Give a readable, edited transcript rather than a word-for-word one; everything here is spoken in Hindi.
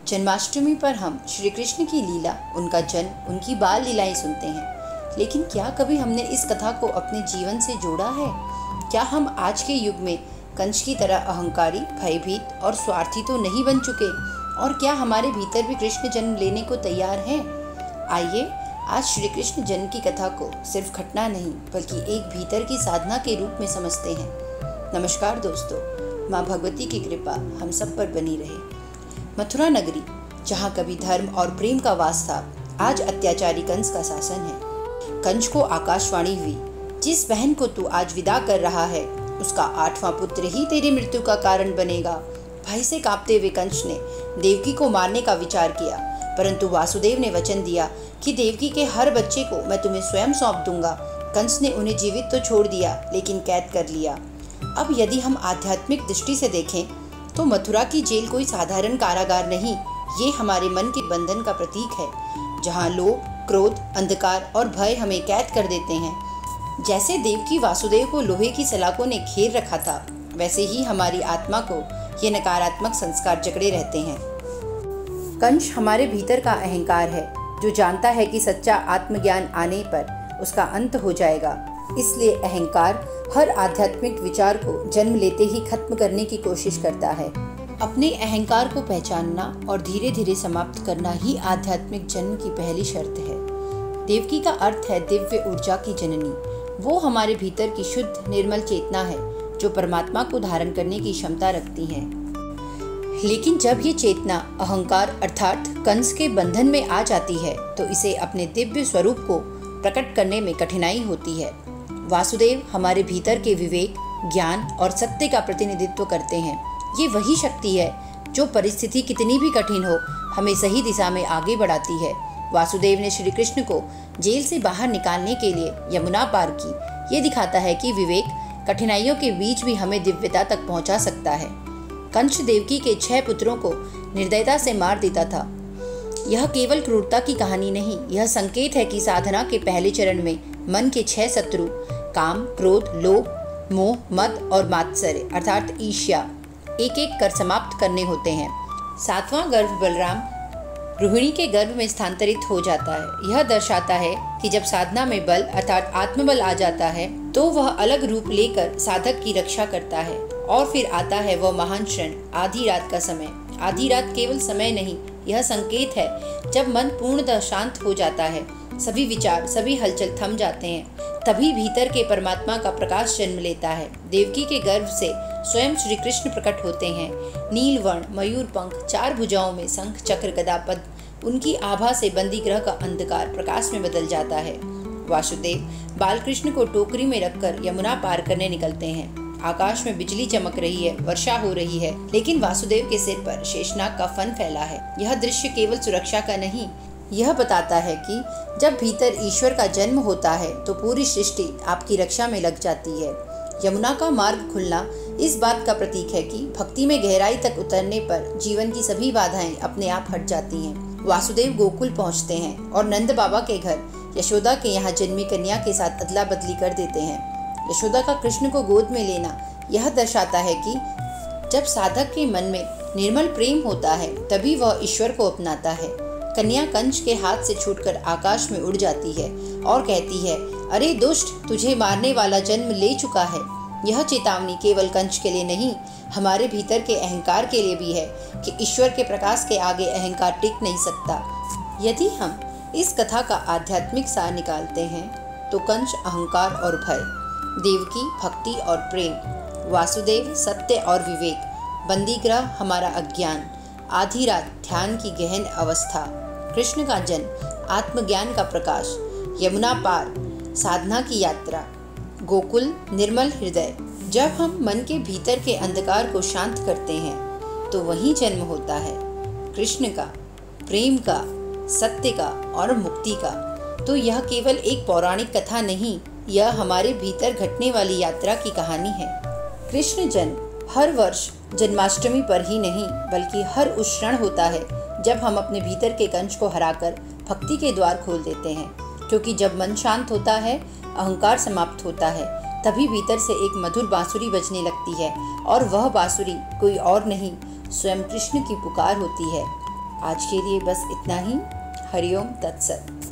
जन्माष्टमी पर हम श्री कृष्ण की लीला, उनका जन्म, उनकी बाल लीलाएं सुनते हैं, लेकिन क्या कभी हमने इस कथा को अपने जीवन से जोड़ा है? क्या हम आज के युग में कंस की तरह अहंकारी, भयभीत और स्वार्थी तो नहीं बन चुके? और क्या हमारे भीतर भी कृष्ण जन्म लेने को तैयार हैं? आइए आज श्री कृष्ण जन्म की कथा को सिर्फ घटना नहीं बल्कि एक भीतर की साधना के रूप में समझते हैं। नमस्कार दोस्तों, माँ भगवती की कृपा हम सब पर बनी रहे। मथुरा नगरी, जहाँ कभी धर्म और प्रेम का वास था, आज अत्याचारी कंस का शासन है। कंस को आकाशवाणी हुई, जिस बहन को तू आज विदा कर रहा है उसका 8वां पुत्र ही तेरी मृत्यु का कारण बनेगा। भय से कांपते हुए कंस ने देवकी को मारने का विचार किया, परंतु वासुदेव ने वचन दिया कि देवकी के हर बच्चे को मैं तुम्हें स्वयं सौंप दूंगा। कंस ने उन्हें जीवित तो छोड़ दिया, लेकिन कैद कर लिया। अब यदि हम आध्यात्मिक दृष्टि से देखें तो मथुरा की जेल कोई साधारण कारागार नहीं, ये हमारे मन के बंधन का प्रतीक है, जहाँ लोभ, क्रोध, अंधकार और भय हमें कैद कर देते हैं। जैसे देवकी वासुदेव को लोहे की सलाखों ने घेर रखा था, वैसे ही हमारी आत्मा को ये नकारात्मक संस्कार जकड़े रहते हैं। कंस हमारे भीतर का अहंकार है, जो जानता है कि सच्चा आत्मज्ञान आने पर उसका अंत हो जाएगा। इसलिए अहंकार हर आध्यात्मिक विचार को जन्म लेते ही खत्म करने की कोशिश करता है। अपने अहंकार को पहचानना और धीरे धीरे समाप्त करना ही आध्यात्मिक जन्म की पहली शर्त है। देवकी का अर्थ है दिव्य ऊर्जा की जननी। वो हमारे भीतर की शुद्ध निर्मल चेतना है, जो परमात्मा को धारण करने की क्षमता रखती है। लेकिन जब ये चेतना अहंकार अर्थात कंस के बंधन में आ जाती है, तो इसे अपने दिव्य स्वरूप को प्रकट करने में कठिनाई होती है। वासुदेव हमारे भीतर के विवेक, ज्ञान और सत्य का प्रतिनिधित्व करते हैं। ये वही शक्ति है जो परिस्थिति कितनी भी कठिन हो, हमें सही दिशा में आगे बढ़ाती है। वासुदेव ने श्री कृष्ण को जेल से बाहर निकालने के लिए यमुना पार की। ये दिखाता है कि विवेक कठिनाइयों के बीच भी हमें दिव्यता तक पहुंचा सकता है। कंस देवकी के 6 पुत्रों को निर्दयता से मार देता था। यह केवल क्रूरता की कहानी नहीं, यह संकेत है कि साधना के पहले चरण में मन के 6 शत्रु काम, क्रोध, लोभ, मोह, मद और मात्सर्य अर्थात ईर्ष्या एक एक कर समाप्त करने होते हैं। 7वां गर्भ बलराम रोहिणी के गर्भ में स्थानांतरित हो जाता है। यह दर्शाता है कि जब साधना में बल अर्थात आत्मबल आ जाता है, तो वह अलग रूप लेकर साधक की रक्षा करता है। और फिर आता है वह महान क्षण, आधी रात का समय। आधी रात केवल समय नहीं, यह संकेत है जब मन पूर्णतः शांत हो जाता है, सभी विचार, सभी हलचल थम जाते हैं। तभी भीतर के परमात्मा का प्रकाश जन्म लेता है। देवकी के गर्भ से स्वयं श्री कृष्ण प्रकट होते हैं। नील वर्ण, मयूर पंख, 4 भुजाओं में शंख, चक्र, गदा, पद्म। उनकी आभा से बंदी ग्रह का अंधकार प्रकाश में बदल जाता है। वासुदेव बालकृष्ण को टोकरी में रखकर यमुना पार करने निकलते हैं। आकाश में बिजली चमक रही है, वर्षा हो रही है, लेकिन वासुदेव के सिर पर शेषनाग का फन फैला है। यह दृश्य केवल सुरक्षा का नहीं, यह बताता है कि जब भीतर ईश्वर का जन्म होता है तो पूरी सृष्टि आपकी रक्षा में लग जाती है। यमुना का मार्ग खुलना इस बात का प्रतीक है कि भक्ति में गहराई तक उतरने पर जीवन की सभी बाधाएं अपने आप हट जाती हैं। वासुदेव गोकुल पहुंचते हैं और नंद बाबा के घर यशोदा के यहाँ जन्मी कन्या के साथ अदला बदली कर देते हैं। यशोदा का कृष्ण को गोद में लेना यह दर्शाता है कि जब साधक के मन में निर्मल प्रेम होता है, तभी वह ईश्वर को अपनाता है। कन्या कंस के हाथ से छूटकर आकाश में उड़ जाती है और कहती है, अरे दुष्ट, तुझे मारने वाला जन्म ले चुका है। यह चेतावनी केवल कंस के लिए नहीं, हमारे भीतर के अहंकार के लिए भी है कि ईश्वर के प्रकाश के आगे अहंकार टिक नहीं सकता। यदि हम इस कथा का आध्यात्मिक सार निकालते हैं तो कंस अहंकार और भय, देवकी भक्ति और प्रेम, वासुदेव सत्य और विवेक, बंदीगृह हमारा अज्ञान, आधी रात ध्यान की गहन अवस्था, कृष्ण का जन्म आत्मज्ञान का प्रकाश, यमुना पार साधना की यात्रा, गोकुल निर्मल हृदय। जब हम मन के भीतर के अंधकार को शांत करते हैं तो वहीं जन्म होता है कृष्ण का, प्रेम का, सत्य का और मुक्ति का। तो यह केवल एक पौराणिक कथा नहीं, यह हमारे भीतर घटने वाली यात्रा की कहानी है। कृष्ण जन्म हर वर्ष जन्माष्टमी पर ही नहीं बल्कि हर उस क्षण होता है जब हम अपने भीतर के कंस को हराकर भक्ति के द्वार खोल देते हैं। क्योंकि जब मन शांत होता है, अहंकार समाप्त होता है, तभी भीतर से एक मधुर बांसुरी बजने लगती है और वह बांसुरी कोई और नहीं, स्वयं कृष्ण की पुकार होती है। आज के लिए बस इतना ही। हरिओम तत्सत।